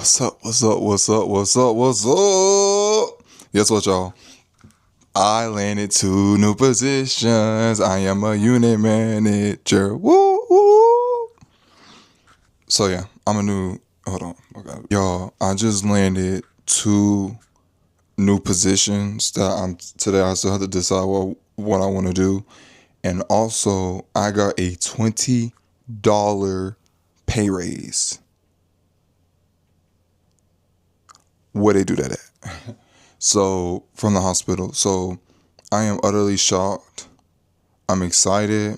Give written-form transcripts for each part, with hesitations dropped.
What's up? What's up? What's up? What's up? What's up? Guess what, y'all? I landed 2 new positions. I am a unit manager. Woo woo. So yeah, I'm a new. Hold on, okay, y'all. I just landed 2 new positions that today. I still have to decide what I want to do, and also I got a $20 pay raise. Where they do that at? So from the hospital. So I am utterly shocked. I'm excited,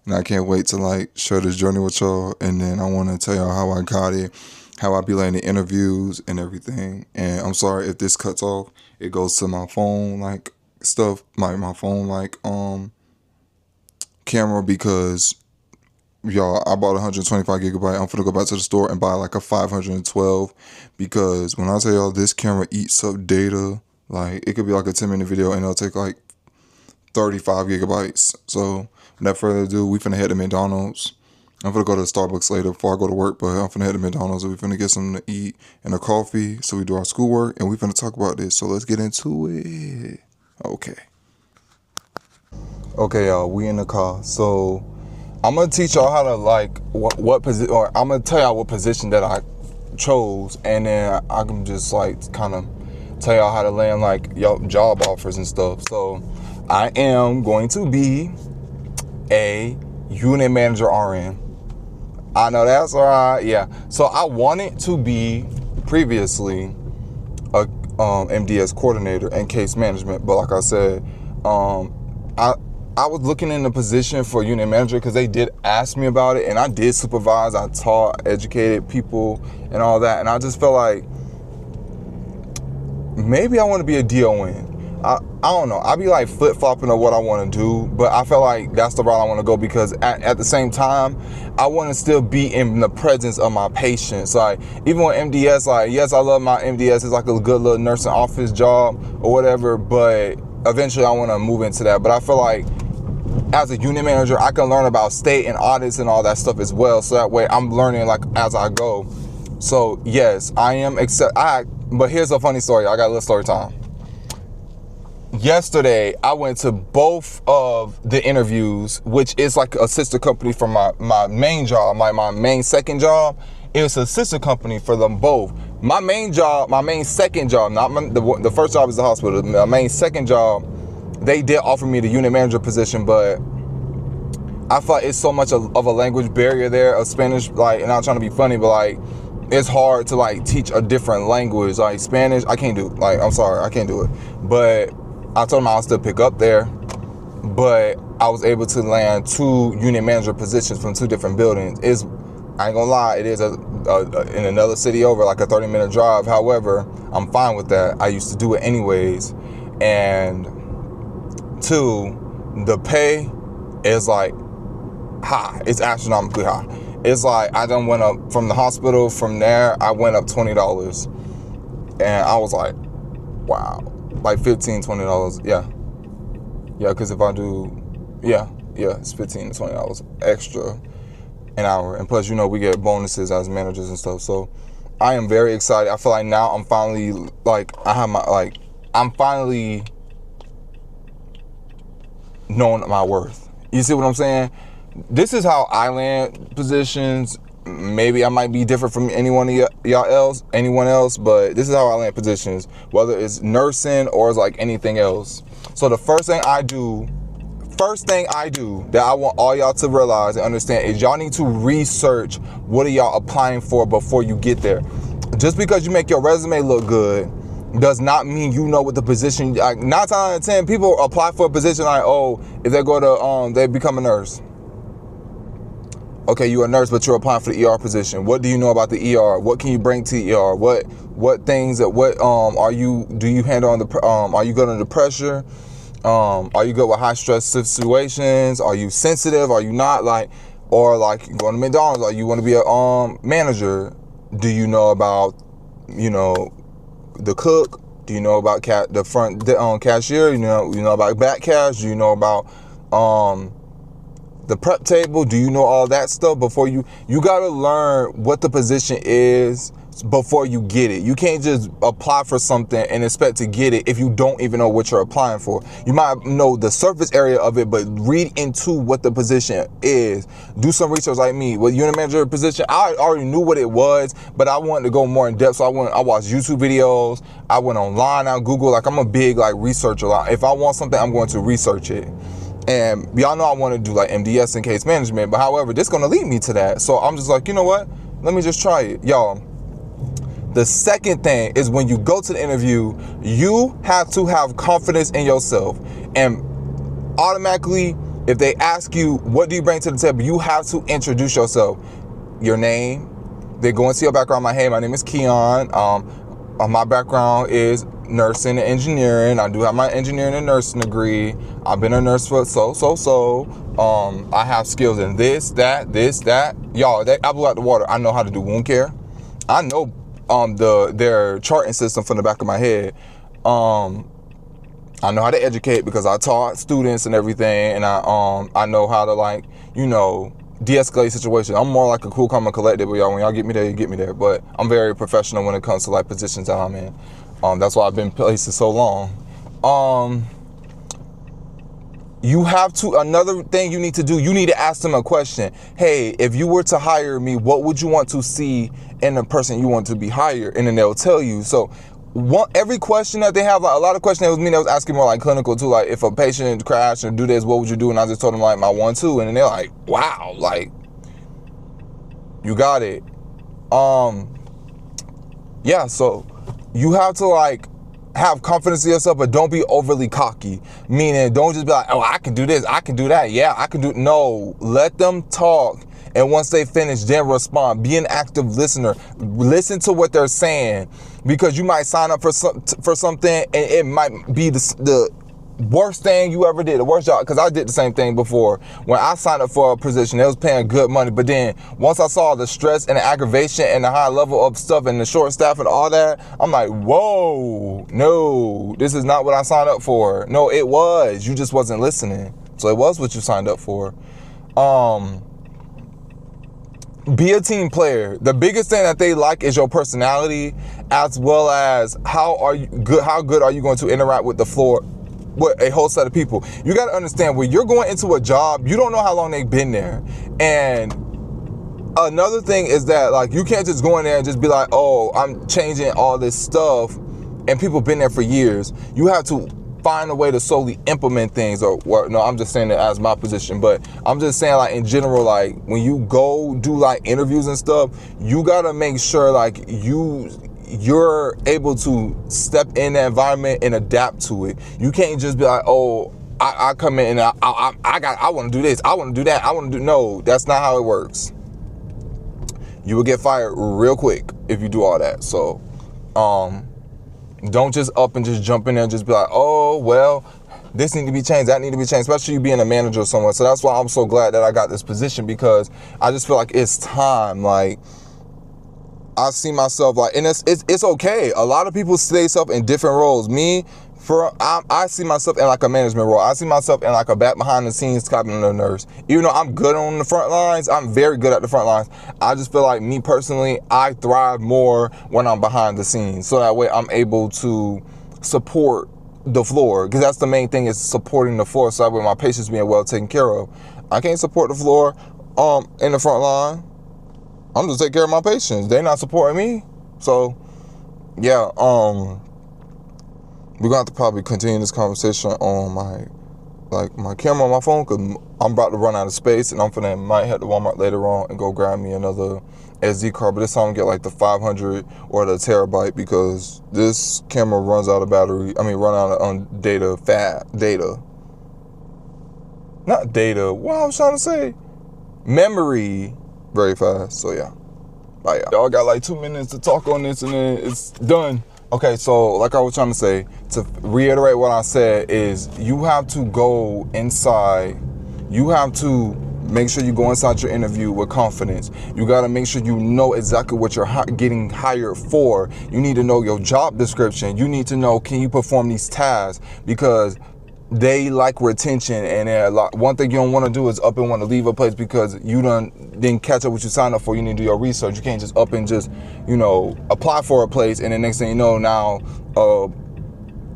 and I can't wait to share this journey with y'all. And then I want to tell y'all how I got it, how I be landing interviews and everything. And I'm sorry if this cuts off. It goes to my phone stuff, my phone camera, because y'all, I bought 125 gigabyte. I'm finna go back to the store and buy a 512, because when I tell y'all this camera eats up data, it could be a 10-minute video and it'll take 35 gigabytes. So without further ado, we finna head to McDonald's. I'm finna go to Starbucks later before I go to work, but I'm finna head to McDonald's and we finna get something to eat and a coffee so we do our schoolwork, and we finna talk about this. So let's get into it. Okay, y'all, we in the car. So I'm gonna teach y'all how to what position, or I'm gonna tell y'all what position that I chose, and then I can just kind of tell y'all how to land y'all job offers and stuff. So I am going to be a unit manager RN. I know that's right, yeah. So I wanted to be previously a MDS coordinator and case management, but like I said, I was looking in the position for unit manager because they did ask me about it, and I did supervise, I taught, educated people and all that, and I just felt like maybe I want to be a DON. I don't know. I be flip-flopping of what I want to do, but I feel like that's the route I want to go, because at the same time, I want to still be in the presence of my patients. Even with MDS, yes, I love my MDS. It's a good little nursing office job or whatever, but eventually I want to move into that. But I feel like as a unit manager, I can learn about state and audits and all that stuff as well. So that way I'm learning as I go. So yes, I am but here's a funny story. I got a little story time. Yesterday, I went to both of the interviews, which is a sister company for my main job, my main second job. It's a sister company for them both. My main job, my main second job, not the first job is the hospital. My main second job, they did offer me the unit manager position, but I thought it's so much of a language barrier there of Spanish, and I'm not trying to be funny, but it's hard to teach a different language. Spanish, I can't do. I'm sorry, I can't do it. But I told them I'll still pick up there, but I was able to land 2 unit manager positions from 2 different buildings. I ain't gonna lie, it is in another city over, a 30-minute drive. However, I'm fine with that. I used to do it anyways. And 2, the pay is high. It's astronomically high. It's I done went up from the hospital. From there, I went up $20, and I was wow. $15, $20, yeah, because if I do, it's $15 to $20 extra an hour, and plus, we get bonuses as managers and stuff. So I am very excited. I feel like now I'm finally I'm finally knowing my worth. You see what I'm saying? This is how I land positions. Maybe I might be different from anyone else, but this is how I land positions, whether it's nursing or it's anything else. So the first thing I do that I want all y'all to realize and understand is y'all need to research what are y'all applying for before you get there. Just because you make your resume look good does not mean you know what the position. 9 times out of 10, people apply for a position if they go to they become a nurse. Okay, you're a nurse, but you're applying for the ER position. What do you know about the ER? What can you bring to the ER? What things do you handle on the are you good under pressure? Are you good with high stress situations? Are you sensitive? Are you not? Or going to McDonald's, or you want to be a manager? Do you know about the cook? Do you know about the front cashier? You know about back cash? Do you know about the prep table? Do you know all that stuff before you got to learn what the position is before you get it. You can't just apply for something and expect to get it if you don't even know what you're applying for. You might know the surface area of it, but read into what the position is. Do some research like me. With unit manager position, I already knew what it was, but I wanted to go more in depth. So I watched YouTube videos. I went online on Google. Like, I'm a big like researcher. Like, if I want something, I'm going to research it. And y'all know I want to do like MDS and case management, but however, this is going to lead me to that. So I'm just like, you know what? Let me just try it. Y'all, the second thing is when you go to the interview, you have to have confidence in yourself. And automatically, if they ask you, what do you bring to the table? You have to introduce yourself. Your name. They go into your background. Hey, my name is Keon. My background is nursing and engineering. I do have my engineering and nursing degree. I've been a nurse for I have skills in this, that. Y'all, I blew out the water. I know how to do wound care. I know their charting system from the back of my head. I know how to educate because I taught students and everything, and I know how to, like, you know, de-escalate situations. I'm more like a cool, calm, and collected, but y'all, when y'all get me there, you get me there. But I'm very professional when it comes to like positions that I'm in. That's why I've been places so long. You have to, another thing you need to do, you need to ask them a question. Hey, if you were to hire me, what would you want to see in the person you want to be hired? And then they'll tell you. So every question that they have, like a lot of questions, that was me that was asking more like clinical too, like if a patient crashed or do this, what would you do? And I just told them like my 1-2, and then they're like, wow, like you got it. Yeah, so you have to like have confidence in yourself, but don't be overly cocky. Meaning, don't just be like, oh, I can do this, I can do that. Yeah, I can do. No, let them talk. And once they finish, then respond. Be an active listener. Listen to what they're saying, because you might sign up for something and it might be the worst thing you ever did, the worst job. Because I did the same thing before. When I signed up for a position, they was paying good money. But then once I saw the stress and the aggravation and the high level of stuff and the short staff and all that, I'm like, whoa, no, this is not what I signed up for. No, it was. You just wasn't listening. So it was what you signed up for. Be a team player. The biggest thing that they like is your personality, as well as how good are you going to interact with the floor, with a whole set of people. You got to understand, when you're going into a job, you don't know how long they've been there. And another thing is that, like, you can't just go in there and just be like, oh, I'm changing all this stuff, and people been there for years. You have to find a way to solely implement things, or no, I'm just saying it as my position, but I'm just saying, like, in general, like, when you go do like interviews and stuff, you gotta make sure like you're able to step in the environment and adapt to it. You can't just be like, oh, I come in and I want to do this, I want to do that, I want to do. No, that's not how it works. You will get fired real quick if you do all that. So don't just up and just jump in there and just be like, oh, well, this need to be changed, that need to be changed, especially you being a manager or someone. So that's why I'm so glad that I got this position, because I just feel like it's time. Like, I see myself like, and it's okay. A lot of people see themselves in different roles. I see myself in like a management role. I see myself in like a back behind the scenes type of nurse. Even though I'm good on the front lines, I'm very good at the front lines. I just feel like, me personally, I thrive more when I'm behind the scenes. So that way I'm able to support the floor, because that's the main thing, is supporting the floor. So that way my patients being well taken care of. I can't support the floor in the front line. I'm just taking care of my patients. They're not supporting me. So yeah, we're gonna have to probably continue this conversation on my camera on my phone, because I'm about to run out of space, and might head to Walmart later on and go grab me another SD card. But this time I'm get like the 500 or the terabyte, because this camera runs out of battery. Run out of data. Not data. What I was trying to say? Memory. Very fast. So yeah. Bye, y'all. Got like 2 minutes to talk on this, and then it's done. Okay, so like I was trying to say, to reiterate what I said, is you have to go inside. You have to make sure you go inside your interview with confidence. You got to make sure you know exactly what you're getting hired for. You need to know your job description. You need to know, can you perform these tasks? Because they like retention, and one thing you don't want to do is up and want to leave a place because you didn't catch up what you signed up for. You need to do your research. You can't just up and just, apply for a place, and the next thing you know, now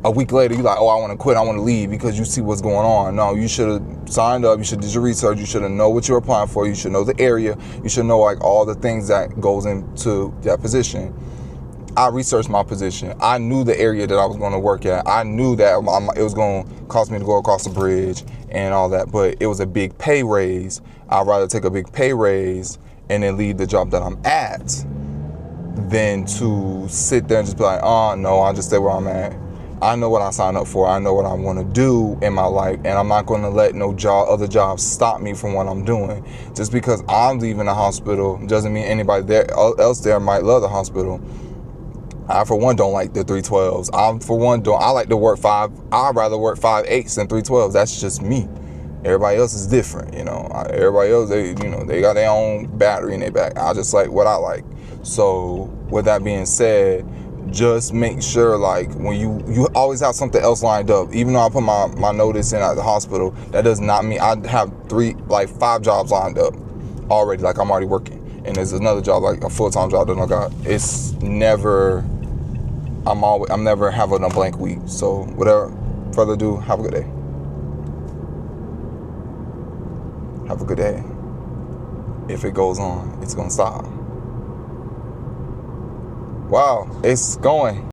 a week later you're like, oh, I want to quit, I want to leave, because you see what's going on. No, you should have signed up, you should do your research, you should have know what you're applying for, you should know the area, you should know like all the things that goes into that position. I researched my position. I knew the area that I was going to work at. I knew that it was going to cost me to go across the bridge and all that, but it was a big pay raise. I'd rather take a big pay raise and then leave the job that I'm at than to sit there and just be like, oh, no, I'll just stay where I'm at. I know what I signed up for. I know what I want to do in my life, and I'm not going to let other jobs stop me from what I'm doing. Just because I'm leaving the hospital doesn't mean anybody else there might love the hospital. I, for one, don't like the 312s. I like to work I'd rather work 5/8s than 312s. That's just me. Everybody else is different, Everybody else, they got their own battery in their back. I just like what I like. So, with that being said, just make sure, like, when you always have something else lined up. Even though I put my notice in at the hospital, that does not mean I have 5 jobs lined up already. Like, I'm already working. And there's another job, like a full-time job that I got. It's never, I'm never having a blank week. So without further ado, have a good day. Have a good day. If it goes on, it's gonna stop. Wow, it's going.